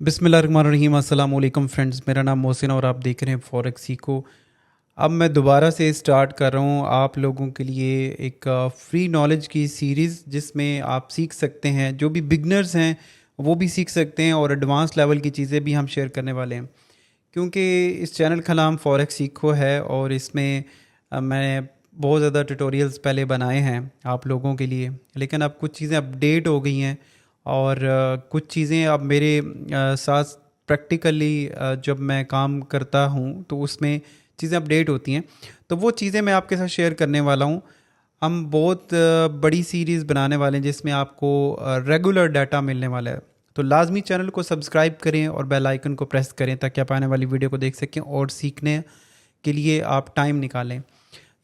बिस्मिल्लाहिर्रहमानिर्रहीम अस्सलाम वालेकुम फ्रेंड्स, मेरा नाम मोहसिन और आप देख रहे हैं फॉरेक्स सीखो। अब मैं दोबारा से स्टार्ट कर रहा हूँ आप लोगों के लिए एक फ्री नॉलेज की सीरीज़, जिसमें आप सीख सकते हैं, जो भी बिगनर्स हैं वो भी सीख सकते हैं और एडवांस लेवल की चीज़ें भी हम शेयर करने वाले हैं। क्योंकि इस चैनल का नाम फॉरेक्स सीखो है और इसमें मैं बहुत ज़्यादा ट्यूटोरियल्स पहले बनाए हैं आप लोगों के लिए, लेकिन अब कुछ चीज़ें अपडेट हो गई हैं और कुछ चीज़ें अब मेरे साथ प्रैक्टिकली जब मैं काम करता हूँ तो उसमें चीज़ें अपडेट होती हैं, तो वो चीज़ें मैं आपके साथ शेयर करने वाला हूँ। हम बहुत बड़ी सीरीज़ बनाने वाले हैं जिसमें आपको रेगुलर डाटा मिलने वाला है, तो लाजमी चैनल को सब्सक्राइब करें और बेल आइकन को प्रेस करें ताकि आप आने वाली वीडियो को देख सकें और सीखने के लिए आप टाइम निकालें।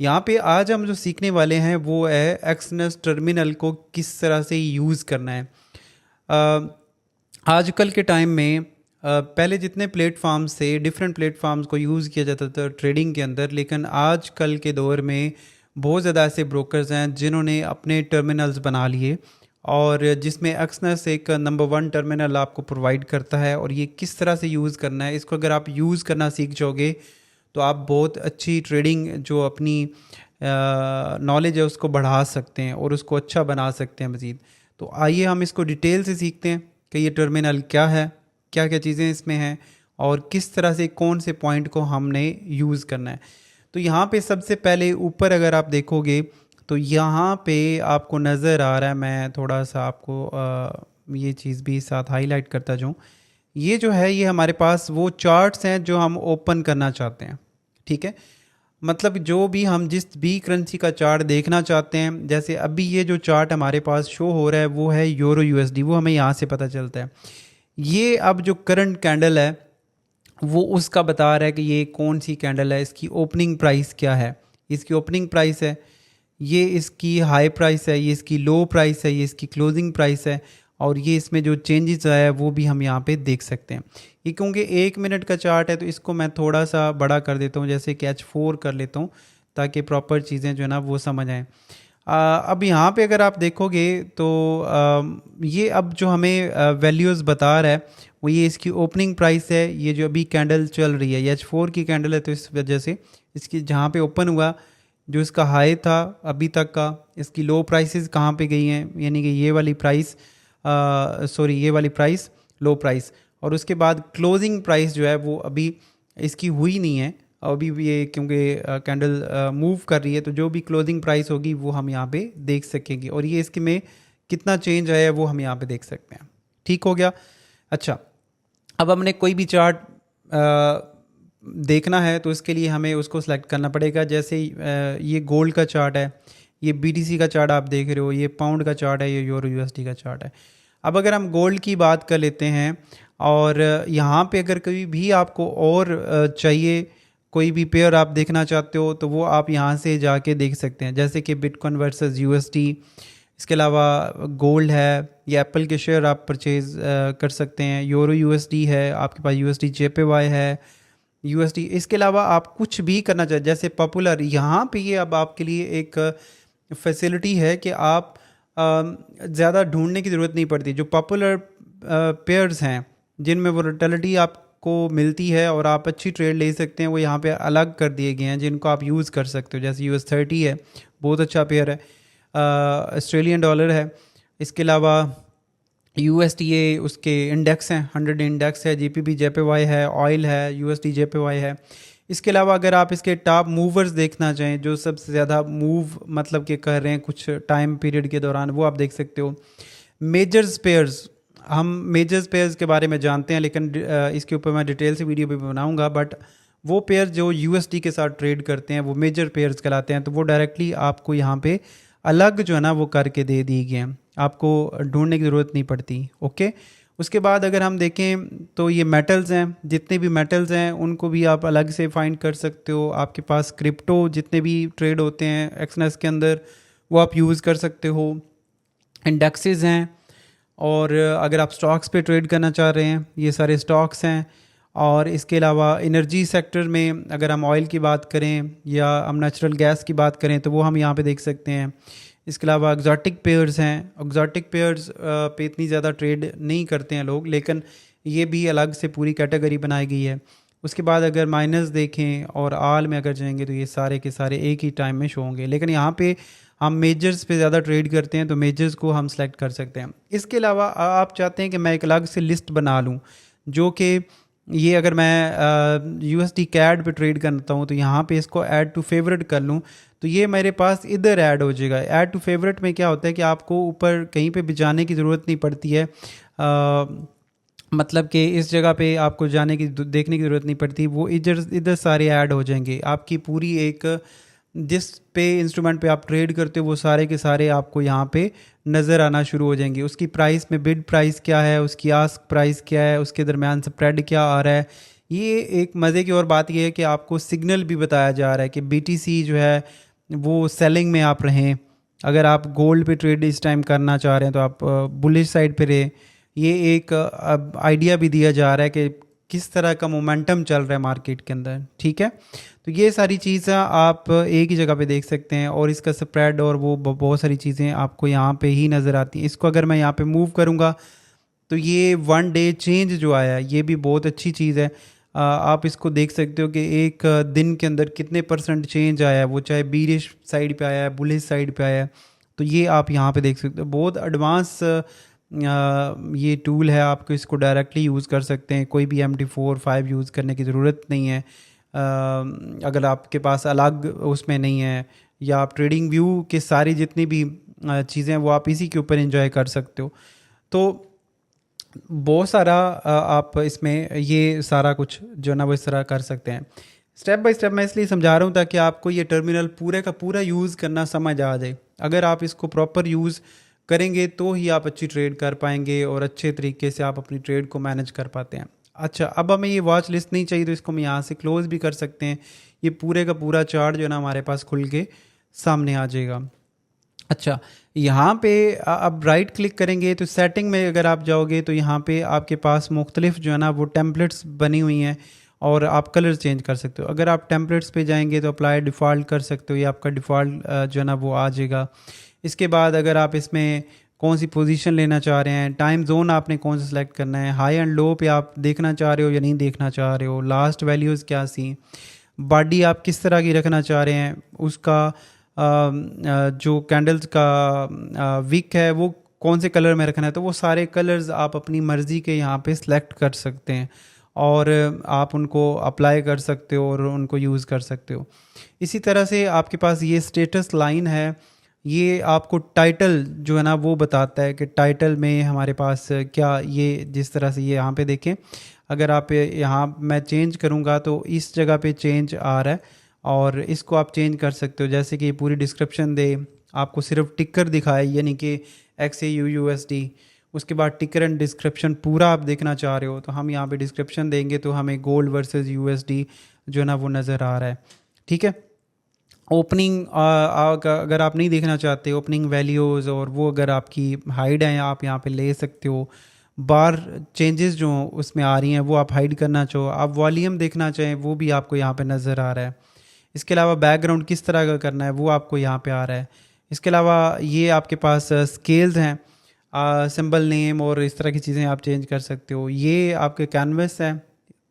यहाँ पे आज हम जो सीखने वाले हैं वो है एक्सनस टर्मिनल को किस तरह से यूज़ करना है। आजकल के टाइम में पहले जितने प्लेटफॉर्म्स थे, डिफरेंट प्लेटफॉर्म्स को यूज़ किया जाता था ट्रेडिंग के अंदर, लेकिन आजकल के दौर में बहुत ज़्यादा ऐसे ब्रोकर्स हैं जिन्होंने अपने टर्मिनल्स बना लिए और जिसमें एक्सनस एक नंबर वन टर्मिनल आपको प्रोवाइड करता है। और ये किस तरह से यूज़ करना है, इसको अगर आप यूज़ करना सीख जाओगे तो आप बहुत अच्छी ट्रेडिंग जो अपनी नॉलेज है उसको बढ़ा सकते हैं और उसको अच्छा बना सकते हैं मज़ीद। तो आइए हम इसको डिटेल से सीखते हैं कि ये टर्मिनल क्या है, क्या क्या चीज़ें इसमें हैं और किस तरह से कौन से पॉइंट को हमने यूज़ करना है। तो यहाँ पे सबसे पहले ऊपर अगर आप देखोगे तो यहाँ पे आपको नज़र आ रहा है, मैं थोड़ा सा आपको ये चीज़ भी साथ हाईलाइट करता जाऊँ। ये जो है ये हमारे पास वो चार्ट्स हैं जो हम ओपन करना चाहते हैं, ठीक है। मतलब जो भी हम जिस भी करेंसी का चार्ट देखना चाहते हैं, जैसे अभी ये जो चार्ट हमारे पास शो हो रहा है वो है यूरो यूएसडी, वो हमें यहाँ से पता चलता है। ये अब जो करंट कैंडल है वो उसका बता रहा है कि ये कौन सी कैंडल है, इसकी ओपनिंग प्राइस क्या है, इसकी ओपनिंग प्राइस है, ये इसकी हाई प्राइस है, ये इसकी लो प्राइस है, ये इसकी क्लोजिंग प्राइस है और ये इसमें जो चेंजेस आया है वो भी हम यहाँ पे देख सकते हैं। ये क्योंकि 1 मिनट का चार्ट है तो इसको मैं थोड़ा सा बड़ा कर देता हूँ, जैसे कि H4 कर लेता हूँ ताकि प्रॉपर चीज़ें जो है ना वो समझ आएँ। अब यहाँ पे अगर आप देखोगे तो ये अब जो हमें वैल्यूज़ बता रहा है वो ये इसकी ओपनिंग प्राइस है, ये जो अभी कैंडल चल रही है ये H4 की कैंडल है, तो इस वजह से इसकी जहाँ पे ओपन हुआ जो इसका हाई था अभी तक का, इसकी लो प्राइसेस कहाँ पे गई हैं, यानी कि ये वाली प्राइस ये वाली प्राइस लो प्राइस, और उसके बाद क्लोजिंग प्राइस जो है वो अभी इसकी हुई नहीं है अभी भी, ये क्योंकि कैंडल मूव कर रही है, तो जो भी क्लोजिंग प्राइस होगी वो हम यहाँ पे देख सकेंगे और ये इसके में कितना चेंज आया है वो हम यहाँ पे देख सकते हैं। ठीक हो गया। अच्छा, अब हमने कोई भी चार्ट देखना है तो इसके लिए हमें उसको सेलेक्ट करना पड़ेगा। जैसे ये गोल्ड का चार्ट है, ये बीटीसी का चार्ट आप देख रहे हो, ये पाउंड का चार्ट है, ये यूरो यूएसडी का चार्ट है। अब अगर हम गोल्ड की बात कर लेते हैं और यहाँ पे अगर कभी भी आपको और चाहिए, कोई भी पेयर आप देखना चाहते हो तो वो आप यहाँ से जाके देख सकते हैं, जैसे कि बिटकॉइन वर्सेस यूएसडी। इसके अलावा गोल्ड है, ये एप्पल के शेयर आप परचेज़ कर सकते हैं, यूरो यूएसडी है, आपके पास यूएसडी जेपीवाई है, यूएसडी। इसके अलावा आप कुछ भी करना चाहें जैसे पॉपुलर, यहाँ पे ये अब आपके लिए एक फैसिलिटी है कि आप ज़्यादा ढूंढने की ज़रूरत नहीं पड़ती। जो पॉपुलर पेयर्स हैं जिनमें वोलेटिलिटी आपको मिलती है और आप अच्छी ट्रेड ले सकते हैं, वो यहाँ पे अलग कर दिए गए हैं जिनको आप यूज़ कर सकते हो। जैसे US30 है, बहुत अच्छा पेयर है, ऑस्ट्रेलियन डॉलर है, इसके अलावा USDA उसके इंडेक्स हैं, 100 इंडेक्स है, GPB JPY है, ऑयल है, USD JPY है। इसके अलावा अगर आप इसके टॉप मूवर्स देखना चाहें जो सबसे ज़्यादा मूव मतलब कि कर रहे हैं कुछ टाइम पीरियड के दौरान, वो आप देख सकते हो। मेजर्स पेयर्स, हम मेजर्स पेयर्स के बारे में जानते हैं लेकिन इसके ऊपर मैं डिटेल से वीडियो भी बनाऊंगा, बट वो पेयर जो USD के साथ ट्रेड करते हैं वो मेजर पेयर्स कहलाते हैं, तो वो डायरेक्टली आपको यहाँ पे अलग जो है ना वो करके दे दी गए हैं, आपको ढूंढने की ज़रूरत नहीं पड़ती। ओके, उसके बाद अगर हम देखें तो ये मेटल्स हैं, जितने भी मेटल्स हैं उनको भी आप अलग से फाइंड कर सकते हो। आपके पास क्रिप्टो जितने भी ट्रेड होते हैं एक्सनेस के अंदर वो आप यूज़ कर सकते हो। इंडेक्सेस हैं, और अगर आप स्टॉक्स पे ट्रेड करना चाह रहे हैं ये सारे स्टॉक्स हैं। और इसके अलावा एनर्जी सेक्टर में अगर हम ऑयल की बात करें या हम नेचुरल गैस की बात करें तो वो हम यहाँ पे देख सकते हैं। इसके अलावा एग्जॉटिक पेयर्स हैं, एग्जॉटिक पेयर्स पे इतनी ज़्यादा ट्रेड नहीं करते हैं लोग, लेकिन ये भी अलग से पूरी कैटेगरी बनाई गई है। उसके बाद अगर माइनस देखें और आल में अगर जाएंगे तो ये सारे के सारे एक ही टाइम में शो होंगे, लेकिन यहाँ पे हम मेजर्स पे ज़्यादा ट्रेड करते हैं तो मेजर्स को हम सेलेक्ट कर सकते हैं। इसके अलावा आप चाहते हैं कि मैं एक अलग से लिस्ट बना लूँ जो कि ये अगर मैं यूएसडी कैड पे ट्रेड करता हूँ तो यहाँ पे इसको ऐड टू फेवरेट कर लूँ तो ये मेरे पास इधर ऐड हो जाएगा। ऐड टू फेवरेट में क्या होता है कि आपको ऊपर कहीं पे भी जाने की ज़रूरत नहीं पड़ती है, मतलब कि इस जगह पे आपको जाने की देखने की ज़रूरत नहीं पड़ती, वो इधर इधर सारे ऐड हो जाएंगे। आपकी पूरी एक जिस पे इंस्ट्रूमेंट पे आप ट्रेड करते हो वो सारे के सारे आपको यहाँ पे नज़र आना शुरू हो जाएंगे। उसकी प्राइस में बिड प्राइस क्या है, उसकी आस्क प्राइस क्या है, उसके दरमियान स्प्रेड क्या आ रहा है। ये एक मज़े की और बात यह है कि आपको सिग्नल भी बताया जा रहा है कि बीटीसी जो है वो सेलिंग में आप रहें। अगर आप गोल्ड पे ट्रेड इस टाइम करना चाह रहे हैं तो आप बुलिश साइड पे रहें। ये एक आइडिया भी दिया जा रहा है कि किस तरह का मोमेंटम चल रहा है मार्केट के अंदर, ठीक है। तो ये सारी चीज़ें आप एक ही जगह पे देख सकते हैं और इसका स्प्रेड और वो बहुत सारी चीज़ें आपको यहाँ पे ही नज़र आती हैं। इसको अगर मैं यहाँ पे मूव करूँगा तो ये 1 डे चेंज जो आया है ये भी बहुत अच्छी चीज़ है। आप इसको देख सकते हो कि एक दिन के अंदर कितने % चेंज आया है, वो चाहे बीरिश साइड पे आया है बुलिश साइड पे आया है। तो ये आप यहाँ पे देख सकते हो, बहुत एडवांस ये टूल है। आपको इसको डायरेक्टली यूज़ कर सकते हैं, कोई भी MT4 5 यूज़ करने की ज़रूरत नहीं है। अगर आपके पास अलग उसमें नहीं है या आप ट्रेडिंग व्यू के सारी जितनी भी चीज़ें हैं वो आप इसी के ऊपर एंजॉय कर सकते हो। तो बहुत सारा आप इसमें ये सारा कुछ जो है ना वो इस तरह कर सकते हैं। स्टेप बाय स्टेप मैं इसलिए समझा रहा हूँ ताकि आपको ये टर्मिनल पूरे का पूरा यूज़ करना समझ आ जाए। अगर आप इसको प्रॉपर यूज़ करेंगे तो ही आप अच्छी ट्रेड कर पाएंगे और अच्छे तरीके से आप अपनी ट्रेड को मैनेज कर पाते हैं। अच्छा, अब हमें ये वॉच लिस्ट नहीं चाहिए तो इसको हम यहाँ से क्लोज़ भी कर सकते हैं। ये पूरे का पूरा चार्ट जो है ना हमारे पास खुल के सामने आ जाएगा। अच्छा, यहाँ पे अब राइट क्लिक करेंगे तो सेटिंग में अगर आप जाओगे तो यहाँ पे आपके पास मुख्तलिफ जो है ना वो टेम्पलेट्स बनी हुई हैं और आप कलर चेंज कर सकते हो। अगर आप टेम्पलेट्स पे जाएंगे तो अप्लाई डिफ़ॉल्ट कर सकते हो, ये आपका डिफ़ॉल्ट जो है ना वो आ जाएगा। इसके बाद अगर आप इसमें कौन सी पोजीशन लेना चाह रहे हैं, टाइम जोन आपने कौन सा सेलेक्ट करना है, हाई एंड लो पे आप देखना चाह रहे हो या नहीं देखना चाह रहे हो, लास्ट वैल्यूज़ क्या सी, बॉडी आप किस तरह की रखना चाह रहे हैं, उसका जो कैंडल्स का विक है वो कौन से कलर में रखना है। तो वो सारे कलर्स आप अपनी मर्ज़ी के यहाँ पे सिलेक्ट कर सकते हैं और आप उनको अप्लाई कर सकते हो और उनको यूज़ कर सकते हो। इसी तरह से आपके पास ये स्टेटस लाइन है, ये आपको टाइटल जो है ना वो बताता है कि टाइटल में हमारे पास क्या, ये जिस तरह से ये यहाँ पे देखें, अगर आप यहाँ मैं चेंज करूँगा तो इस जगह पे चेंज आ रहा है और इसको आप चेंज कर सकते हो। जैसे कि पूरी डिस्क्रिप्शन दे, आपको सिर्फ टिकर दिखाए यानी कि XAUUSD, उसके बाद टिकर एंड डिस्क्रिप्शन पूरा आप देखना चाह रहे हो तो हम यहाँ पे डिस्क्रिप्शन देंगे तो हमें गोल्ड वर्सेस USD जो है ना वो नज़र आ रहा है, ठीक है। ओपनिंग अगर आप नहीं देखना चाहते ओपनिंग वैल्यूज़ और वो अगर आपकी हाइड हैं आप यहाँ पे ले सकते हो। बार चेंजेस जो उसमें आ रही हैं वो आप हाइड करना चाहो, आप वॉल्यूम देखना चाहें वो भी आपको यहाँ पे नज़र आ रहा है। इसके अलावा बैकग्राउंड किस तरह का करना है वो आपको यहाँ पे आ रहा है। इसके अलावा ये आपके पास स्केल्स हैं, सिंबल नेम और इस तरह की चीज़ें आप चेंज कर सकते हो। ये आपके कैनवस है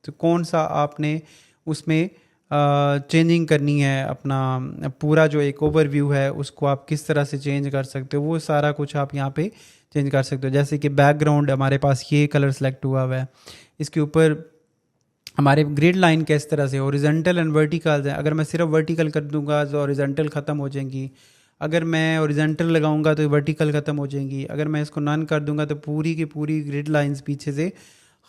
तो कौन सा आपने उसमें चेंजिंग करनी है, अपना पूरा जो एक ओवरव्यू है उसको आप किस तरह से चेंज कर सकते हो वो सारा कुछ आप यहाँ पे चेंज कर सकते हो। जैसे कि बैकग्राउंड हमारे पास ये कलर सेलेक्ट हुआ है, इसके ऊपर हमारे ग्रिड लाइन किस तरह से हॉरिजॉन्टल एंड वर्टिकल है। अगर मैं सिर्फ वर्टिकल कर दूंगा तो हॉरिजॉन्टल ख़त्म हो जाएंगी, अगर मैं हॉरिजॉन्टल लगाऊंगा तो वर्टिकल ख़त्म हो जाएंगी, अगर मैं इसको नन कर दूंगा तो पूरी की पूरी ग्रिड लाइंस पीछे से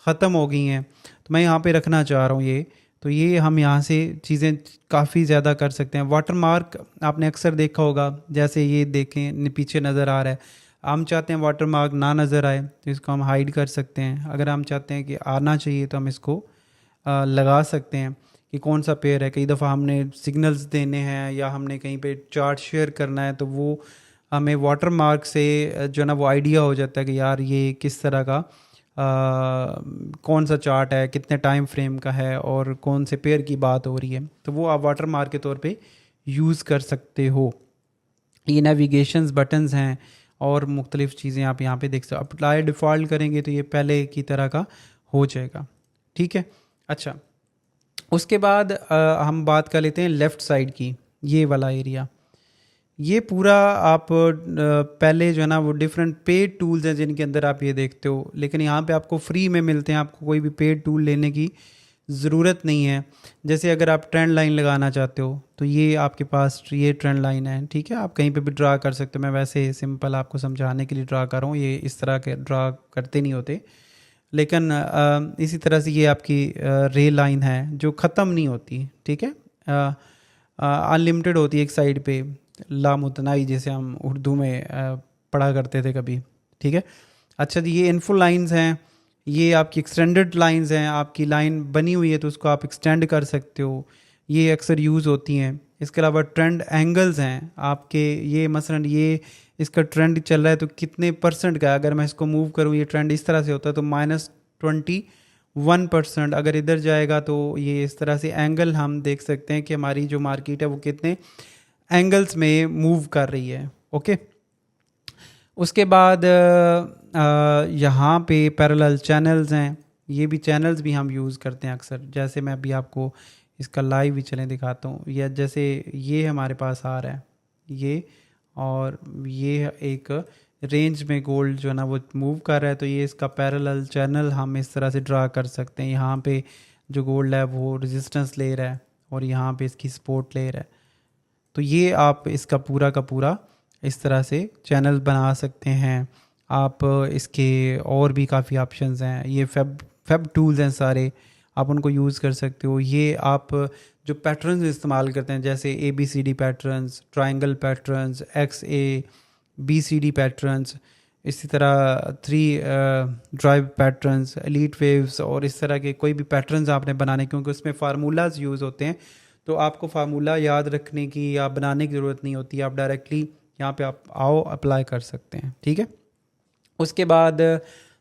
ख़त्म हो गई हैं। तो मैं यहाँ पे रखना चाह रहा हूँ ये, तो ये हम यहाँ से चीज़ें काफ़ी ज़्यादा कर सकते हैं। वाटर मार्क आपने अक्सर देखा होगा, जैसे ये देखें पीछे नज़र आ रहा है, हम चाहते हैं वाटर मार्क ना नज़र आए तो इसको हम हाइड कर सकते हैं। अगर हम चाहते हैं कि आना चाहिए तो हम इसको लगा सकते हैं कि कौन सा पेयर है। कई दफ़ा हमने सिग्नल्स देने हैं या हमने कहीं पे चार्ट शेयर करना है तो वो हमें वाटर मार्क से जो है ना वो आइडिया हो जाता है कि यार ये किस तरह का कौन सा चार्ट है, कितने टाइम फ्रेम का है और कौन से पेयर की बात हो रही है, तो वो आप वाटर मार्क के तौर पे यूज़ कर सकते हो। ये नेविगेशंस बटन्स हैं और मुख्तलिफ़ चीज़ें आप यहाँ पे देख सकते हो। अप्लाई डिफ़ॉल्ट करेंगे तो ये पहले की तरह का हो जाएगा। ठीक है, अच्छा उसके बाद हम बात कर लेते हैं लेफ़्ट साइड की, ये वाला एरिया। ये पूरा आप पहले जो है ना वो डिफरेंट पेड टूल्स हैं जिनके अंदर आप ये देखते हो, लेकिन यहाँ पे आपको फ्री में मिलते हैं, आपको कोई भी पेड टूल लेने की ज़रूरत नहीं है। जैसे अगर आप ट्रेंड लाइन लगाना चाहते हो तो ये आपके पास ये ट्रेंड लाइन है, ठीक है, आप कहीं पे भी ड्रा कर सकते हो। मैं वैसे सिंपल आपको समझाने के लिए ड्रा कर रहा हूँ, ये इस तरह के ड्रा करते नहीं होते, लेकिन इसी तरह से ये आपकी रे लाइन है जो ख़त्म नहीं होती, ठीक है, अनलिमिटेड होती है एक साइड पे, लामुतनाई जैसे हम उर्दू में पढ़ा करते थे कभी। ठीक है, अच्छा जी, ये इनफुल लाइंस हैं, ये आपकी एक्सटेंडेड लाइंस हैं, आपकी लाइन बनी हुई है तो उसको आप एक्सटेंड कर सकते हो, ये अक्सर यूज़ होती हैं। इसके अलावा ट्रेंड एंगल्स हैं आपके, ये मसलन ये इसका ट्रेंड चल रहा है तो कितने परसेंट का है, अगर मैं इसको मूव करूँ ये ट्रेंड इस तरह से होता है तो -21%, अगर इधर जाएगा तो ये इस तरह से एंगल हम देख सकते हैं कि हमारी जो मार्केट है वो कितने एंगल्स में मूव कर रही है। ओके, उसके बाद यहाँ पे पैरेलल चैनल्स हैं, ये भी चैनल्स भी हम यूज़ करते हैं अक्सर। जैसे मैं अभी आपको इसका लाइव भी चलें दिखाता हूँ, या जैसे ये हमारे पास आ रहा है ये, और ये एक रेंज में गोल्ड जो है ना वो मूव कर रहा है, तो ये इसका पैरेलल चैनल हम इस तरह से ड्रा कर सकते हैं। यहाँ पे जो गोल्ड है वो रेजिस्टेंस ले रहा है और यहाँ पे इसकी सपोर्ट ले रहा है, तो ये आप इसका पूरा का पूरा इस तरह से चैनल बना सकते हैं आप। इसके और भी काफ़ी ऑप्शंस हैं, ये फेब टूल्स हैं सारे, आप उनको यूज़ कर सकते हो। ये आप जो पैटर्न्स इस्तेमाल करते हैं जैसे ABCD patterns, triangle patterns, XABCD patterns, इसी तरह 3 ड्राइव पैटर्न्स, एलीट वेव्स, और इस तरह के कोई भी पैटर्न्स आपने बनाने, क्योंकि उसमें फार्मूलाज यूज़ होते हैं तो आपको फार्मूला याद रखने की या बनाने की ज़रूरत नहीं होती, आप डायरेक्टली यहाँ पे आप आओ अप्लाई कर सकते हैं। ठीक है, उसके बाद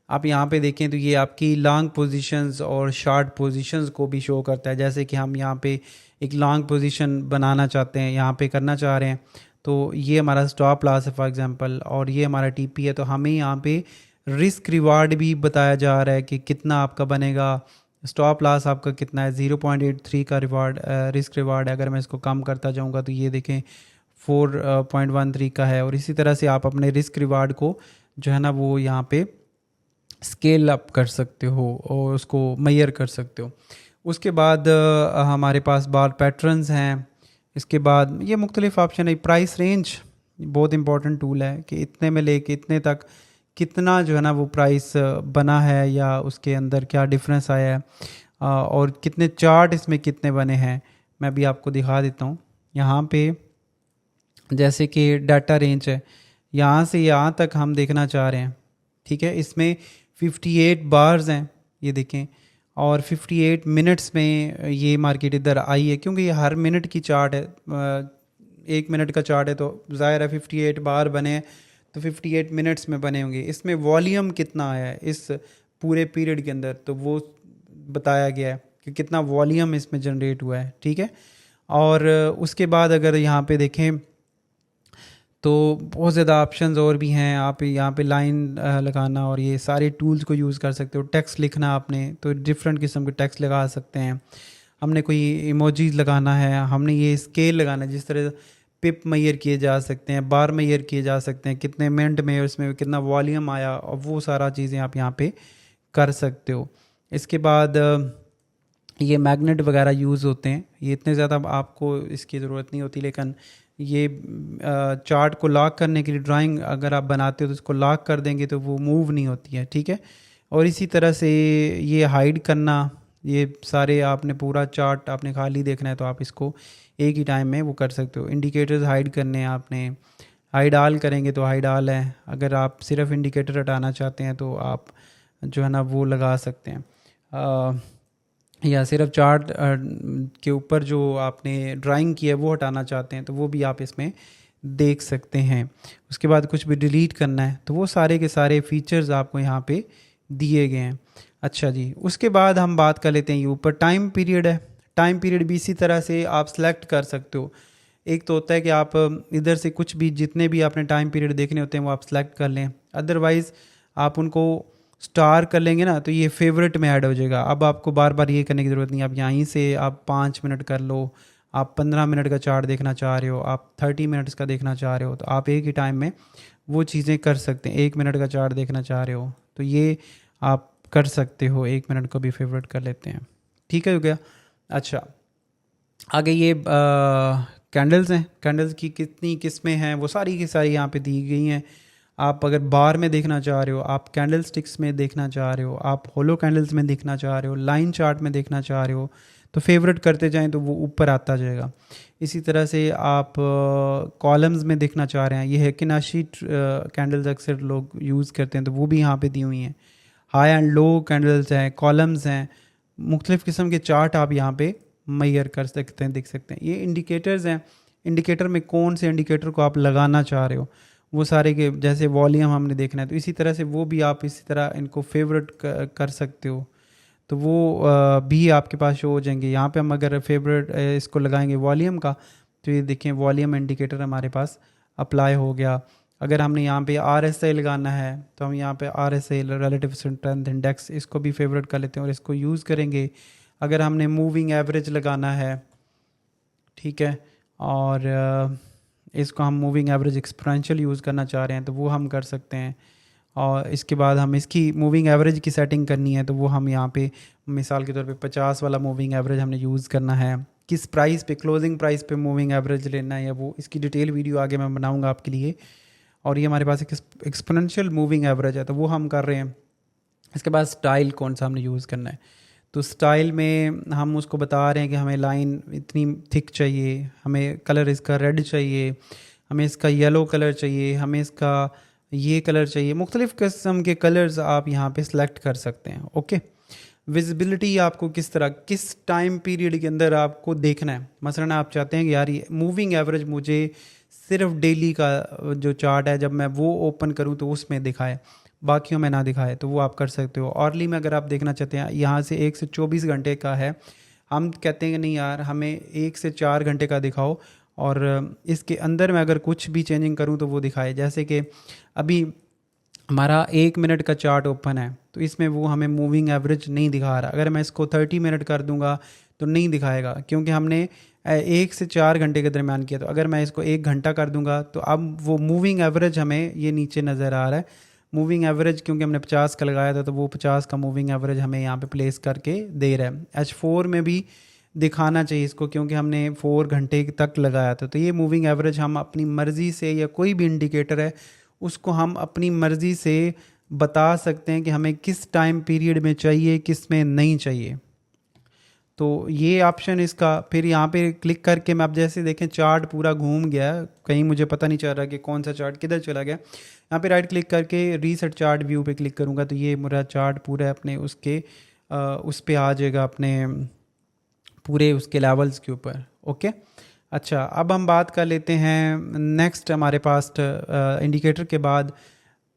आप यहाँ पे देखें तो ये आपकी लॉन्ग पोजीशंस और शॉर्ट पोजीशंस को भी शो करता है। जैसे कि हम यहाँ पे एक लॉन्ग पोजीशन बनाना चाहते हैं, यहाँ पे करना चाह रहे हैं, तो ये हमारा स्टॉप लॉस है फॉर एग्जांपल, और ये हमारा TP है, तो हमें यहाँ पे रिस्क रिवार्ड भी बताया जा रहा है कि कितना आपका बनेगा, स्टॉप लॉस आपका कितना है, 0.83 का रिवार्ड रिस्क रिवार्ड है। अगर मैं इसको कम करता जाऊँगा तो ये देखें 4.13 का है, और इसी तरह से आप अपने रिस्क रिवार्ड को जो है ना वो यहाँ पे स्केल अप कर सकते हो और उसको मेजर कर सकते हो। उसके बाद हमारे पास बार पैटर्न्स हैं, इसके बाद ये मुख्तलिफ ऑप्शन है। प्राइस रेंज बहुत इंपॉर्टेंट टूल है कि इतने में लेके इतने तक कितना जो है ना वो प्राइस बना है या उसके अंदर क्या डिफरेंस आया है, और कितने चार्ट इसमें कितने बने हैं मैं भी आपको दिखा देता हूँ। यहाँ पे जैसे कि डाटा रेंज है, यहाँ से यहाँ तक हम देखना चाह रहे हैं, ठीक है, इसमें 58 बार्स हैं, ये देखें, और 58 मिनट्स में ये मार्केट इधर आई है, क्योंकि ये हर मिनट की चार्ट है, 1 मिनट का चार्ट है, तो ज़ाहिर है 58 बार बने हैं तो 58 मिनट्स में बने होंगे। इसमें वॉल्यूम कितना आया है इस पूरे पीरियड के अंदर, तो वो बताया गया है कि कितना वॉल्यूम इसमें जनरेट हुआ है। ठीक है, और उसके बाद अगर यहाँ पे देखें तो बहुत ज़्यादा ऑप्शंस और भी हैं। आप यहाँ पे लाइन लगाना और ये सारे टूल्स को यूज़ कर सकते हो। टेक्स्ट लिखना आपने तो डिफरेंट किस्म के टेक्स्ट लगा सकते हैं। हमने कोई इमोजीज लगाना है, हमने ये स्केल लगाना है, जिस तरह पिप मेजर किए जा सकते हैं, बार मेजर किए जा सकते हैं, कितने मिनट में उसमें कितना वॉल्यूम आया, और वो सारा चीज़ें आप यहाँ पे कर सकते हो। इसके बाद ये मैग्नेट वगैरह यूज़ होते हैं, ये इतने ज़्यादा आपको इसकी ज़रूरत नहीं होती, लेकिन ये चार्ट को लॉक करने के लिए ड्राइंग अगर आप बनाते हो तो इसको लॉक कर देंगे तो वो मूव नहीं होती है। ठीक है, और इसी तरह से ये हाइड करना, ये सारे आपने पूरा चार्ट आपने खाली देखना है तो आप इसको एक ही टाइम में वो कर सकते हो। इंडिकेटर्स हाइड करने हैं आपने, हाइड ऑल करेंगे तो हाइड ऑल है। अगर आप सिर्फ इंडिकेटर हटाना चाहते हैं तो आप जो है ना वो लगा सकते हैं, या सिर्फ चार्ट के ऊपर जो आपने ड्राइंग की है वो हटाना चाहते हैं तो वो भी आप इसमें देख सकते हैं। उसके बाद कुछ भी डिलीट करना है तो वो सारे के सारे फीचर्स आपको यहाँ पे दिए गए हैं। अच्छा जी, उसके बाद हम बात कर लेते हैं ये ऊपर टाइम पीरियड है। टाइम पीरियड भी इसी तरह से आप सेलेक्ट कर सकते हो। एक तो होता है कि आप इधर से कुछ भी जितने भी आपने टाइम पीरियड देखने होते हैं वो आप सेलेक्ट कर लें, अदरवाइज़ आप उनको स्टार कर लेंगे ना तो ये फेवरेट में ऐड हो जाएगा। अब आपको बार बार ये करने की ज़रूरत नहीं, आप यहीं से आप 5 मिनट कर लो, आप 15 मिनट का चार्ट देखना चाह रहे हो, आप 30 मिनट्स का देखना चाह रहे हो, तो आप एक ही टाइम में वो चीज़ें कर सकते हैं। 1 मिनट का चार्ट देखना चाह रहे हो तो ये आप कर सकते हो, 1 मिनट को भी फेवरेट कर लेते हैं। ठीक है, हो गया। अच्छा, आगे ये कैंडल्स हैं। कैंडल्स की कितनी किस्में हैं वो सारी की सारी यहाँ पे दी गई हैं। आप अगर बार में देखना चाह रहे हो, आप कैंडल स्टिक्स में देखना चाह रहे हो, आप होलो कैंडल्स में देखना चाह रहे हो, लाइन चार्ट में देखना चाह रहे हो, तो फेवरेट करते जाएं तो वो ऊपर आता जाएगा। इसी तरह से आप कॉलम्स में देखना चाह रहे हैं, ये है कि नाशीट कैंडल्स अक्सर लोग यूज़ करते हैं, तो वो भी यहाँ पे दी हुई हैं। हाई एंड लो कैंडल्स हैं, कॉलम्स हैं, मुख्तलिफ़ किस्म के चार्ट आप यहाँ पे मैयर कर सकते हैं, देख सकते हैं। ये इंडिकेटर्स हैं, इंडिकेटर में कौन से इंडिकेटर को आप लगाना चाह रहे हो वो सारे के, जैसे वॉल्यूम हमने देखना है तो इसी तरह से वो भी आप इसी तरह इनको फेवरेट कर सकते हो, तो वो भी आपके पास शो हो जाएंगे। यहाँ पे हम अगर फेवरेट इसको लगाएंगे वॉल्यूम का, तो ये देखें वॉल्यूम इंडिकेटर हमारे पास अप्लाई हो गया। अगर हमने यहाँ पे RSI लगाना है तो हम यहाँ पे RSI रिलेटिव स्ट्रेंथ इंडेक्स इसको भी फेवरेट कर लेते हैं और इसको यूज़ करेंगे। अगर हमने मूविंग एवरेज लगाना है, ठीक है, और इसको हम मूविंग एवरेज एक्सपोनेंशियल यूज़ करना चाह रहे हैं तो वो हम कर सकते हैं। और इसके बाद हम इसकी मूविंग एवरेज की सेटिंग करनी है तो वो हम यहाँ पे मिसाल के तौर पे 50 वाला मूविंग एवरेज हमने यूज़ करना है। किस प्राइस पे, क्लोजिंग प्राइस पे मूविंग एवरेज लेना है या वो, इसकी डिटेल वीडियो आगे मैं बनाऊँगा आपके लिए। और ये हमारे पास एक एक्सपोनेंशियल मूविंग एवरेज है तो वो हम कर रहे हैं। इसके बाद स्टाइल कौन सा हमने यूज़ करना है, तो स्टाइल में हम उसको बता रहे हैं कि हमें लाइन इतनी थिक चाहिए, हमें कलर इसका रेड चाहिए, हमें इसका येलो कलर चाहिए, हमें इसका ये कलर चाहिए। मुख्तलिफ़ किस्म के कलर्स आप यहाँ पे सिलेक्ट कर सकते हैं। ओके, विजिबिलिटी आपको किस तरह, किस टाइम पीरियड के अंदर आपको देखना है। मसलन आप चाहते हैं कि यार ये मूविंग एवरेज मुझे सिर्फ डेली का जो चार्ट है जब मैं वो ओपन करूँ तो उसमें दिखाए, बाकियों में ना दिखाए, तो वो आप कर सकते हो। ऑर्ली में अगर आप देखना चाहते हैं, यहाँ से 1 से 24 घंटे का है, हम कहते हैं कि नहीं यार हमें 1 से 4 घंटे का दिखाओ और इसके अंदर मैं अगर कुछ भी चेंजिंग करूँ तो वो दिखाए। जैसे कि अभी हमारा 1 मिनट का चार्ट ओपन है तो इसमें वो हमें मूविंग एवरेज नहीं दिखा रहा। अगर मैं इसको 30 मिनट कर दूंगा तो नहीं दिखाएगा, क्योंकि हमने 1 से 4 घंटे के दरमियान किया। तो अगर मैं इसको 1 घंटा कर दूंगा तो अब वो मूविंग एवरेज हमें ये नीचे नज़र आ रहा है। मूविंग एवरेज क्योंकि हमने 50 का लगाया था तो वो 50 का मूविंग एवरेज हमें यहाँ पे प्लेस करके दे रहा है। H4 में भी दिखाना चाहिए इसको, क्योंकि हमने 4 घंटे तक लगाया था। तो ये मूविंग एवरेज हम अपनी मर्ज़ी से, या कोई भी इंडिकेटर है उसको हम अपनी मर्ज़ी से बता सकते हैं कि हमें किस टाइम पीरियड में चाहिए, किस में नहीं चाहिए। तो ये ऑप्शन इसका, फिर यहाँ पे क्लिक करके मैं, अब जैसे देखें चार्ट पूरा घूम गया, कहीं मुझे पता नहीं चल रहा कि कौन सा चार्ट किधर चला गया। यहाँ पे राइट क्लिक करके रीसेट चार्ट व्यू पे क्लिक करूँगा तो ये मेरा चार्ट पूरा अपने उसके उस पे आ जाएगा, अपने पूरे उसके लेवल्स के ऊपर। ओके, अच्छा, अब हम बात कर लेते हैं नेक्स्ट हमारे पास इंडिकेटर के बाद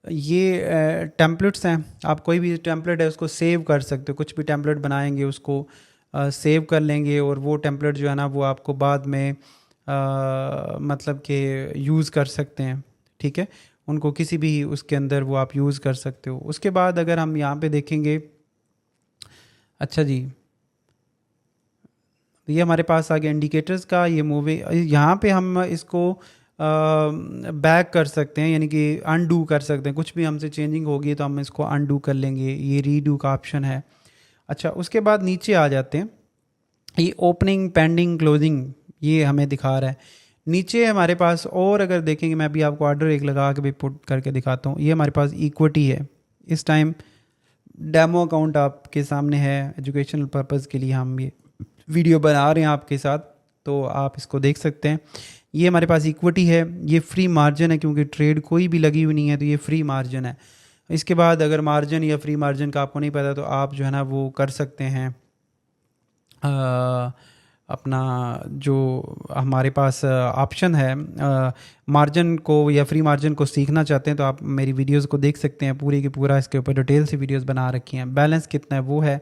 ये टेम्पलेट्स हैं। आप कोई भी टेम्पलेट है उसको सेव कर सकते हो, कुछ भी टेम्पलेट बनाएंगे उसको सेव कर लेंगे और वो टेम्पलेट जो है ना वो आपको बाद में मतलब कि यूज़ कर सकते हैं। ठीक है, उनको किसी भी उसके अंदर वो आप यूज़ कर सकते हो। उसके बाद अगर हम यहाँ पे देखेंगे, अच्छा जी, तो ये हमारे पास आ गया इंडिकेटर्स का ये मूवी। यहाँ पे हम इसको बैक कर सकते हैं, यानी कि अनडू कर सकते हैं। कुछ भी हमसे चेंजिंग होगी तो हम इसको अनडू कर लेंगे, ये रीडू का ऑप्शन है। अच्छा, उसके बाद नीचे आ जाते हैं, ये ओपनिंग, पेंडिंग, क्लोजिंग ये हमें दिखा रहा है। नीचे हमारे पास और अगर देखेंगे, मैं अभी आपको ऑर्डर एक लगा के भी पुट करके दिखाता हूँ। ये हमारे पास इक्विटी है, इस टाइम डेमो अकाउंट आपके सामने है, एजुकेशनल पर्पज़ के लिए हम ये वीडियो बना रहे हैं आपके साथ, तो आप इसको देख सकते हैं। ये हमारे पास इक्विटी है, ये फ्री मार्जिन है क्योंकि ट्रेड कोई भी लगी हुई नहीं है, तो ये फ्री मार्जिन है। इसके बाद अगर मार्जिन या फ्री मार्जिन का आपको नहीं पता तो आप जो है ना वो कर सकते हैं, अपना जो हमारे पास ऑप्शन है मार्जिन को या फ्री मार्जिन को सीखना चाहते हैं तो आप मेरी वीडियोस को देख सकते हैं, पूरी की पूरा इसके ऊपर डिटेल से वीडियोस बना रखी हैं। बैलेंस कितना है वो है,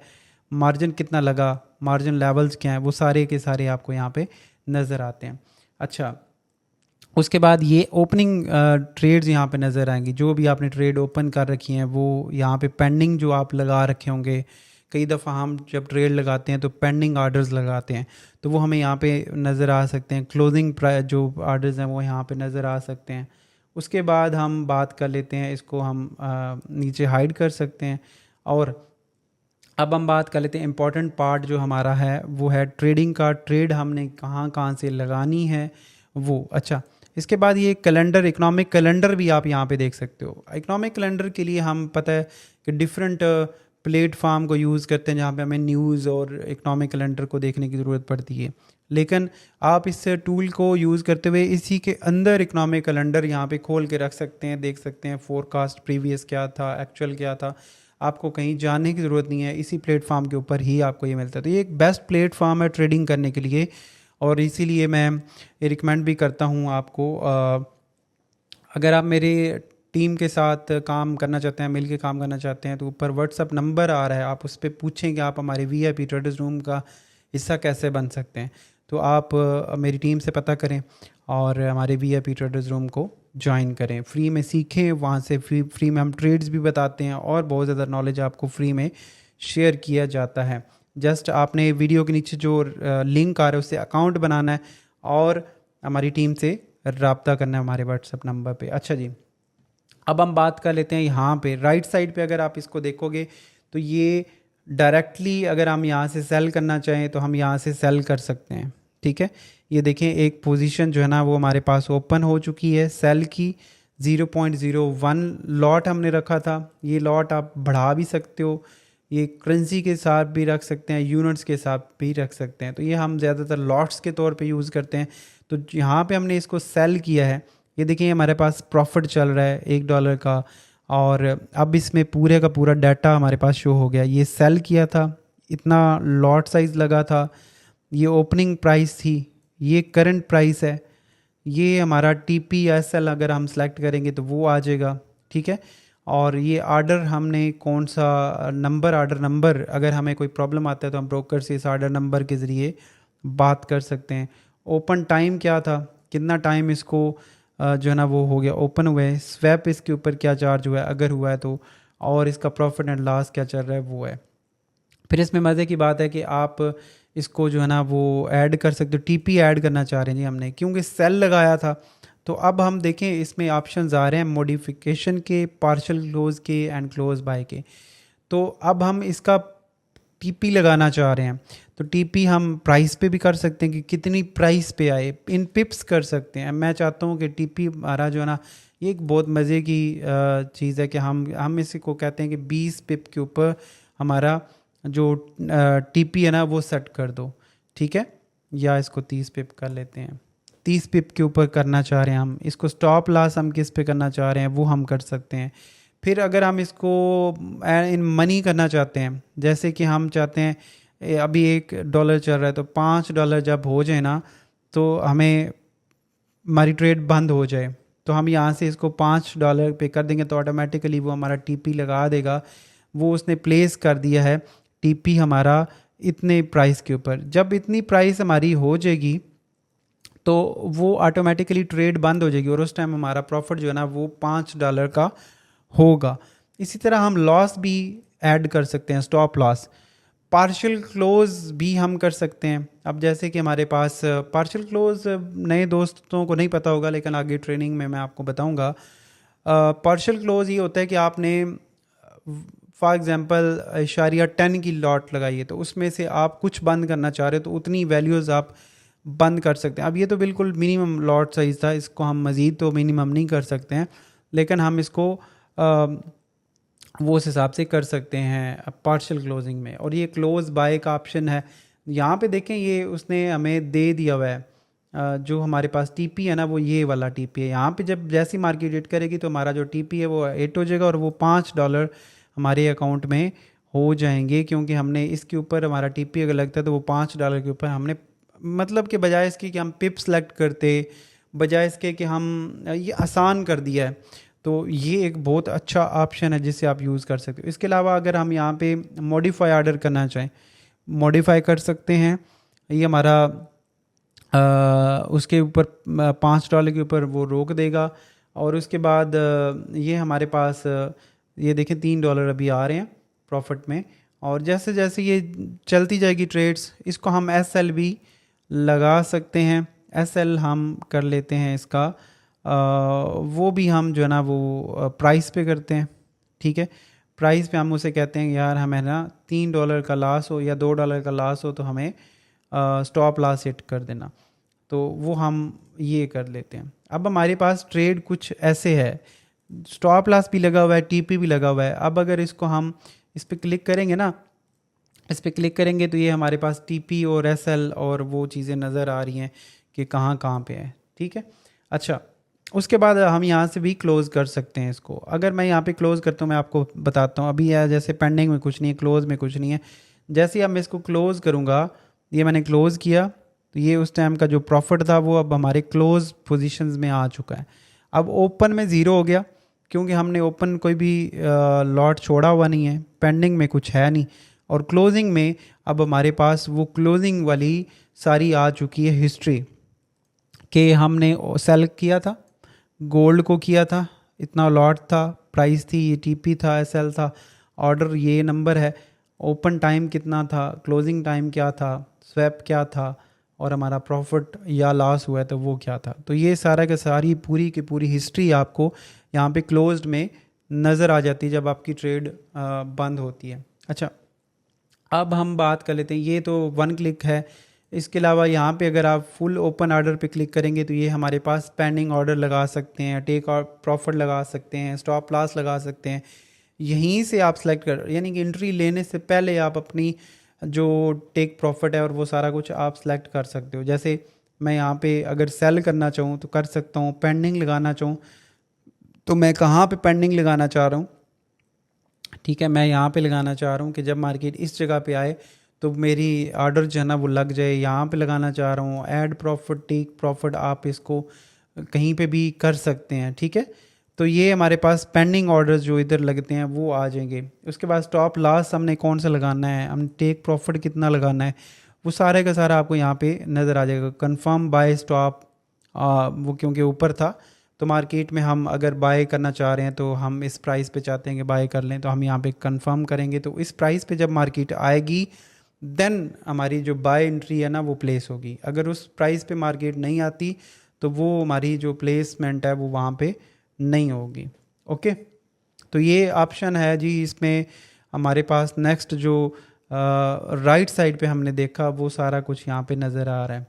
मार्जिन कितना लगा, मार्जिन लेवल्स क्या हैं, वो सारे के सारे आपको यहाँ पे नज़र आते हैं। अच्छा, उसके बाद ये ओपनिंग ट्रेड्स यहाँ पे नज़र आएंगी, जो भी आपने ट्रेड ओपन कर रखी हैं वो यहाँ पे पेंडिंग जो आप लगा रखे होंगे। कई दफ़ा हम जब ट्रेड लगाते हैं तो पेंडिंग आर्डर्स लगाते हैं, तो वो हमें यहाँ पे नज़र आ सकते हैं। क्लोजिंग प्राइस जो आर्डर्स हैं वो यहाँ पे नज़र आ सकते हैं। उसके बाद हम बात कर लेते हैं, इसको हम नीचे हाइड कर सकते हैं। और अब हम बात कर लेते हैं इम्पॉर्टेंट पार्ट जो हमारा है वो है ट्रेडिंग का। ट्रेड हमने कहाँ कहाँ से लगानी है वो। अच्छा, इसके बाद ये कैलेंडर, इकोनॉमिक कैलेंडर भी आप यहाँ पे देख सकते हो। इकोनॉमिक कैलेंडर के लिए हम पता है कि डिफरेंट प्लेटफार्म को यूज़ करते हैं जहाँ पे हमें न्यूज़ और इकोनॉमिक कैलेंडर को देखने की ज़रूरत पड़ती है। लेकिन आप इस टूल को यूज़ करते हुए इसी के अंदर इकोनॉमिक कैलेंडर यहाँ पे खोल के रख सकते हैं, देख सकते हैं फोरकास्ट प्रीवियस क्या था, एक्चुअल क्या था। आपको कहीं जाने की ज़रूरत नहीं है, इसी प्लेटफॉर्म के ऊपर ही आपको ये मिलता है। तो ये एक बेस्ट प्लेटफॉर्म है ट्रेडिंग करने के लिए, और इसीलिए मैं ये रिकमेंड भी करता हूँ आपको। अगर आप मेरे टीम के साथ काम करना चाहते हैं, मिल के काम करना चाहते हैं, तो ऊपर व्हाट्सअप नंबर आ रहा है, आप उस पर पूछें कि आप हमारे VIP ट्रेडर्स रूम का हिस्सा कैसे बन सकते हैं। तो आप मेरी टीम से पता करें और हमारे VIP ट्रेडर्स रूम को ज्वाइन करें, फ्री में सीखें। वहाँ से फ्री में हम ट्रेड्स भी बताते हैं और बहुत ज़्यादा नॉलेज आपको फ्री में शेयर किया जाता है। जस्ट आपने वीडियो के नीचे जो लिंक आ रहा है उससे अकाउंट बनाना है और हमारी टीम से रब्ता करना है हमारे व्हाट्सअप नंबर पे। अच्छा जी, अब हम बात कर लेते हैं यहाँ पे राइट साइड पे। अगर आप इसको देखोगे तो ये डायरेक्टली अगर हम यहाँ से सेल करना चाहें तो हम यहाँ से सेल कर सकते हैं। ठीक है, ये देखें एक पोजीशन जो है ना वो हमारे पास ओपन हो चुकी है सेल की। 0.01 लॉट हमने रखा था। ये लॉट आप बढ़ा भी सकते हो, ये करेंसी के साथ भी रख सकते हैं, यूनिट्स के साथ भी रख सकते हैं। तो ये हम ज़्यादातर लॉट्स के तौर पे यूज़ करते हैं। तो यहाँ पे हमने इसको सेल किया है, ये देखिए हमारे पास प्रॉफिट चल रहा है $1 का, और अब इसमें पूरे का पूरा डाटा हमारे पास शो हो गया। ये सेल किया था, इतना लॉट साइज़ लगा था, ये ओपनिंग प्राइस थी, ये करंट प्राइस है, ये हमारा TPSL अगर हम सेलेक्ट करेंगे तो वो आ जाएगा। ठीक है, और ये आर्डर हमने कौन सा नंबर, आर्डर नंबर, अगर हमें कोई प्रॉब्लम आता है तो हम ब्रोकर से इस आर्डर नंबर के ज़रिए बात कर सकते हैं। ओपन टाइम क्या था, कितना टाइम इसको जो है ना वो हो गया ओपन हुए, स्वैप इसके ऊपर क्या चार्ज हुआ है अगर हुआ है तो, और इसका प्रॉफिट एंड लॉस क्या चल रहा है वो है। फिर इसमें मज़े की बात है कि आप इसको जो है ना वो ऐड कर सकते हो। TP ऐड करना चाह रहे हैं जी हमने, क्योंकि सेल लगाया था। तो अब हम देखें इसमें ऑप्शंस आ रहे हैं मॉडिफिकेशन के, पार्शियल क्लोज के एंड क्लोज बाय के। तो अब हम इसका TP लगाना चाह रहे हैं, तो TP हम प्राइस पे भी कर सकते हैं कि कितनी प्राइस पे आए, इन पिप्स कर सकते हैं। मैं चाहता हूँ कि TP हमारा जो है ना ये एक बहुत मज़े की चीज़ है कि हम इसी को कहते हैं कि 20 पिप के ऊपर हमारा जो TP है ना वो सेट कर दो। ठीक है, या इसको 30 पिप कर लेते हैं, 30 पिप के ऊपर करना चाह रहे हैं हम। इसको स्टॉप लॉस हम किस पे करना चाह रहे हैं वो हम कर सकते हैं। फिर अगर हम इसको इन मनी करना चाहते हैं, जैसे कि हम चाहते हैं अभी $1 चल रहा है तो $5 जब हो जाए ना तो हमें हमारी ट्रेड बंद हो जाए, तो हम यहाँ से इसको $5 पे कर देंगे तो ऑटोमेटिकली वो हमारा TP लगा देगा। वो उसने प्लेस कर दिया है TP हमारा इतने प्राइस के ऊपर। जब इतनी प्राइस हमारी हो जाएगी तो वो ऑटोमेटिकली ट्रेड बंद हो जाएगी और उस टाइम हमारा प्रॉफिट जो है ना वो $5 का होगा। इसी तरह हम लॉस भी ऐड कर सकते हैं, स्टॉप लॉस। पार्शियल क्लोज भी हम कर सकते हैं। अब जैसे कि हमारे पास पार्शियल क्लोज नए दोस्तों को नहीं पता होगा, लेकिन आगे ट्रेनिंग में मैं आपको बताऊंगा। पार्शियल क्लोज ये होता है कि आपने फॉर एग्जांपल इशारिया 10 की लॉट लगाई है, तो उसमें से आप कुछ बंद करना चाह रहे हो तो उतनी वैल्यूज़ आप बंद कर सकते हैं। अब ये तो बिल्कुल मिनिमम लॉट साइज़ था, इसको हम मज़ीद तो मिनिमम नहीं कर सकते हैं, लेकिन हम इसको वो उस हिसाब से कर सकते हैं पार्शियल क्लोजिंग में। और ये क्लोज बाय का ऑप्शन है, यहाँ पे देखें ये उसने हमें दे दिया हुआ है। जो हमारे पास TP है ना वो ये वाला TP है। यहाँ पे जब जैसी मार्केट हिट करेगी तो हमारा जो TP है वो हिट हो जाएगा और वो $5 हमारे अकाउंट में हो जाएंगे, क्योंकि हमने इसके ऊपर हमारा TP अगर लगता है तो वो $5 के ऊपर हमने, मतलब कि बजाय इसके कि हम पिप सेलेक्ट करते, बजाय इसके कि हम ये आसान कर दिया है। तो ये एक बहुत अच्छा ऑप्शन है जिसे आप यूज़ कर सकते हो। इसके अलावा अगर हम यहाँ पे मॉडिफाई ऑर्डर करना चाहें, मॉडिफाई कर सकते हैं। ये हमारा उसके ऊपर $5 के ऊपर वो रोक देगा। और उसके बाद ये हमारे पास ये देखें $3 अभी आ रहे हैं प्रॉफिट में। और जैसे जैसे ये चलती जाएगी ट्रेड्स, इसको हम SL भी लगा सकते हैं। SL हम कर लेते हैं इसका, वो भी हम जो है ना वो प्राइस पे करते हैं, ठीक है। प्राइस पे हम उसे कहते हैं यार हमें ना $3 का लॉस हो या $2 का लॉस हो तो हमें स्टॉप लॉस हिट कर देना, तो वो हम ये कर लेते हैं। अब हमारे पास ट्रेड कुछ ऐसे है, स्टॉप लॉस भी लगा हुआ है, TP भी लगा हुआ है। अब अगर इसको हम इस पर क्लिक करेंगे ना, इस पर क्लिक करेंगे तो ये हमारे पास TP और SL और वो चीज़ें नज़र आ रही हैं कि कहाँ कहाँ पे है, ठीक है। अच्छा, उसके बाद हम यहाँ से भी क्लोज़ कर सकते हैं इसको। अगर मैं यहाँ पे क्लोज़ करता हूँ, मैं आपको बताता हूँ। अभी यह जैसे पेंडिंग में कुछ नहीं है, क्लोज़ में कुछ नहीं है। जैसे ही अब मैं इसको क्लोज़ करूँगा, ये मैंने क्लोज़ किया तो ये उस टाइम का जो प्रॉफिट था वो अब हमारे क्लोज़ पोजीशंस में आ चुका है। अब ओपन में ज़ीरो हो गया क्योंकि हमने ओपन कोई भी लॉट छोड़ा हुआ नहीं है, पेंडिंग में कुछ है नहीं। और क्लोजिंग में अब हमारे पास वो क्लोजिंग वाली सारी आ चुकी है हिस्ट्री कि हमने सेल किया था, गोल्ड को किया था, इतना लॉट था, प्राइस थी, ये TP था, SL था, ऑर्डर ये नंबर है, ओपन टाइम कितना था, क्लोजिंग टाइम क्या था, स्वैप क्या था, और हमारा प्रॉफिट या लॉस हुआ है तो वो क्या था। तो ये सारा का सारी पूरी की पूरी हिस्ट्री आपको यहाँ पे क्लोज्ड में नज़र आ जाती है जब आपकी ट्रेड बंद होती है। अच्छा, अब हम बात कर लेते हैं, ये तो वन क्लिक है। इसके अलावा यहाँ पे अगर आप फुल ओपन ऑर्डर पे क्लिक करेंगे तो ये हमारे पास पेंडिंग ऑर्डर लगा सकते हैं, टेक और प्रॉफिट लगा सकते हैं, स्टॉप लॉस लगा सकते हैं। यहीं से आप सेलेक्ट कर, यानी कि एंट्री लेने से पहले आप अपनी जो टेक प्रॉफिट है और वो सारा कुछ आप सेलेक्ट कर सकते हो। जैसे मैं यहाँ पे अगर सेल करना चाहूँ तो कर सकता हूँ, पेंडिंग लगाना चाहूँ तो मैं कहाँ पे पेंडिंग लगाना चाह रहा हूँ, ठीक है। मैं यहाँ पे लगाना चाह रहा हूँ कि जब मार्केट इस जगह पे आए तो मेरी ऑर्डर जो है ना वो लग जाए, यहाँ पे लगाना चाह रहा हूँ। ऐड प्रॉफिट, टेक प्रॉफिट आप इसको कहीं पे भी कर सकते हैं, ठीक है। तो ये हमारे पास पेंडिंग ऑर्डर्स जो इधर लगते हैं वो आ जाएंगे। उसके बाद स्टॉप लॉस हमने कौन सा लगाना है, हम टेक प्रॉफिट कितना लगाना है, वो सारे का सारा आपको यहाँ पे नज़र आ जाएगा। कंफर्म बाय स्टॉप, वो क्योंकि ऊपर था तो मार्केट में हम अगर बाय करना चाह रहे हैं तो हम इस प्राइस पे चाहते हैं कि बाय कर लें, तो हम यहाँ पे कंफर्म करेंगे। तो इस प्राइस पे जब मार्केट आएगी देन हमारी जो बाय एंट्री है ना वो प्लेस होगी। अगर उस प्राइस पे मार्केट नहीं आती तो वो हमारी जो प्लेसमेंट है वो वहाँ पे नहीं होगी। ओके, तो ये ऑप्शन है जी इसमें हमारे पास। नेक्स्ट जो राइट साइड पे हमने देखा वो सारा कुछ यहाँ पे नज़र आ रहा है।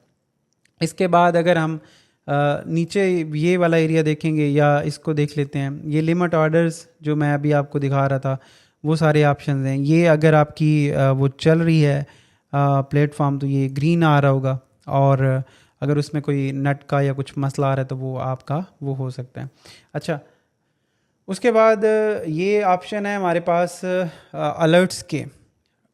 इसके बाद अगर हम नीचे ये वाला एरिया देखेंगे या इसको देख लेते हैं, ये लिमिट ऑर्डर्स जो मैं अभी आपको दिखा रहा था वो सारे ऑप्शंस हैं। ये अगर आपकी वो चल रही है प्लेटफॉर्म तो ये ग्रीन आ रहा होगा, और अगर उसमें कोई नेट का या कुछ मसला आ रहा है तो वो आपका वो हो सकता है। अच्छा, उसके बाद ये ऑप्शन है हमारे पास अलर्ट्स के।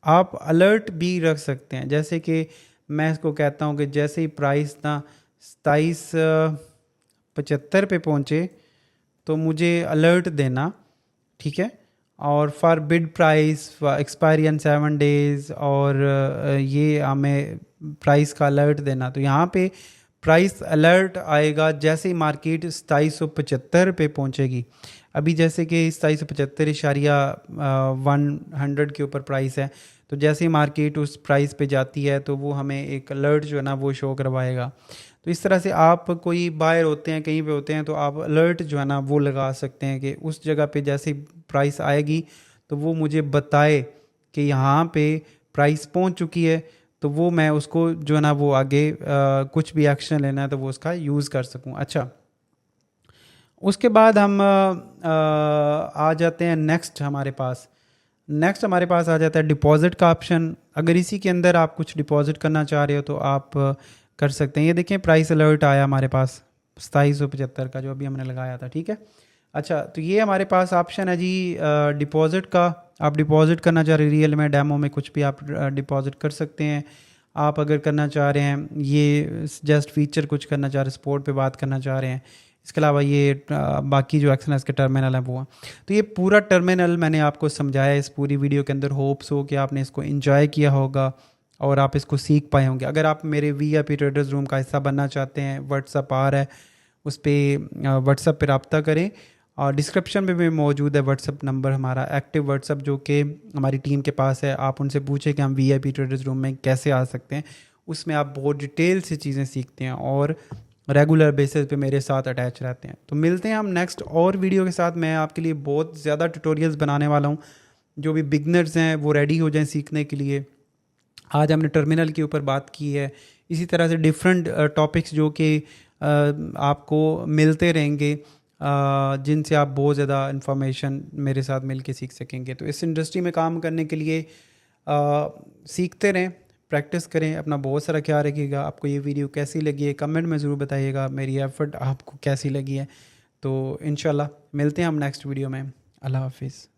आप अलर्ट भी रख सकते हैं, जैसे कि मैं इसको कहता हूँ कि जैसे ही प्राइस ना 27.75 पे पहुँचे तो मुझे अलर्ट देना, ठीक है। और for bid price expiry in 7 days, और ये हमें प्राइस का अलर्ट देना। तो यहाँ पे प्राइस अलर्ट आएगा जैसे ही मार्केट 2775 पे पहुँचेगी। अभी जैसे कि 2775.100 के ऊपर प्राइस है, तो जैसे ही मार्केट उस प्राइस पे जाती है तो वो हमें एक अलर्ट जो है ना वो शो करवाएगा। तो इस तरह से आप कोई बायर होते हैं, कहीं पे होते हैं, तो आप अलर्ट जो है ना वो लगा सकते हैं कि उस जगह पे जैसे प्राइस आएगी तो वो मुझे बताए कि यहाँ पे प्राइस पहुँच चुकी है, तो वो मैं उसको जो है ना वो आगे कुछ भी एक्शन लेना है तो वो उसका यूज़ कर सकूँ। अच्छा, उसके बाद हम आ जाते हैं नेक्स्ट हमारे पास हमारे पास आ जाता है डिपॉजिट का ऑप्शन। अगर इसी के अंदर आप कुछ डिपॉजिट करना चाह रहे हो तो आप कर सकते हैं। ये देखें प्राइस अलर्ट आया हमारे पास 2775 का जो अभी हमने लगाया था, ठीक है। अच्छा, तो ये हमारे पास ऑप्शन है जी डिपॉजिट का। आप डिपॉजिट करना चाह रहे हैं रियल में, डेमो में, कुछ भी आप डिपॉजिट कर सकते हैं। आप अगर करना चाह रहे हैं ये जस्ट फीचर कुछ करना चाह रहे हैं, स्पोर्ट पे बात करना चाह रहे हैं, इसके अलावा ये बाकी जो एक्सएनएस के टर्मिनल है वो है। तो ये पूरा टर्मिनल मैंने आपको समझाया इस पूरी वीडियो के अंदर। होप्स हो कि आपने इसको एंजॉय किया होगा और आप इसको सीख पाए होंगे। अगर आप मेरे VIP ट्रेडर्स रूम का हिस्सा बनना चाहते हैं, व्हाट्सअप आ रहा है, उस पर व्हाट्सअप पर रब्ता करें। और डिस्क्रिप्शन में भी मौजूद है व्हाट्सअप नंबर हमारा, एक्टिव व्हाट्सअप, जो कि हमारी टीम के पास है। आप उनसे पूछें कि हम VIP ट्रेडर्स रूम में कैसे आ सकते हैं। उसमें आप बहुत डिटेल से चीज़ें सीखते हैं और रेगुलर बेसिस पे मेरे साथ अटैच रहते हैं। तो मिलते हैं हम नेक्स्ट और वीडियो के साथ। मैं आपके लिए बहुत ज़्यादा ट्यूटोरियल्स बनाने वाला हूँ। जो भी बिगनर्स हैं वो रेडी हो जाएं सीखने के लिए। आज हमने टर्मिनल के ऊपर बात की है। इसी तरह से डिफरेंट टॉपिक्स जो कि आपको मिलते रहेंगे, जिनसे आप बहुत ज़्यादा इन्फॉर्मेशन मेरे साथ मिलके सीख सकेंगे। तो इस इंडस्ट्री में काम करने के लिए सीखते रहें, प्रैक्टिस करें। अपना बहुत सारा ख्याल रखिएगा। आपको ये वीडियो कैसी लगी है कमेंट में ज़रूर बताइएगा, मेरी एफ़र्ट आपको कैसी लगी है। तो इंशाल्लाह मिलते हैं हम नेक्स्ट वीडियो में। अल्लाह हाफिज़।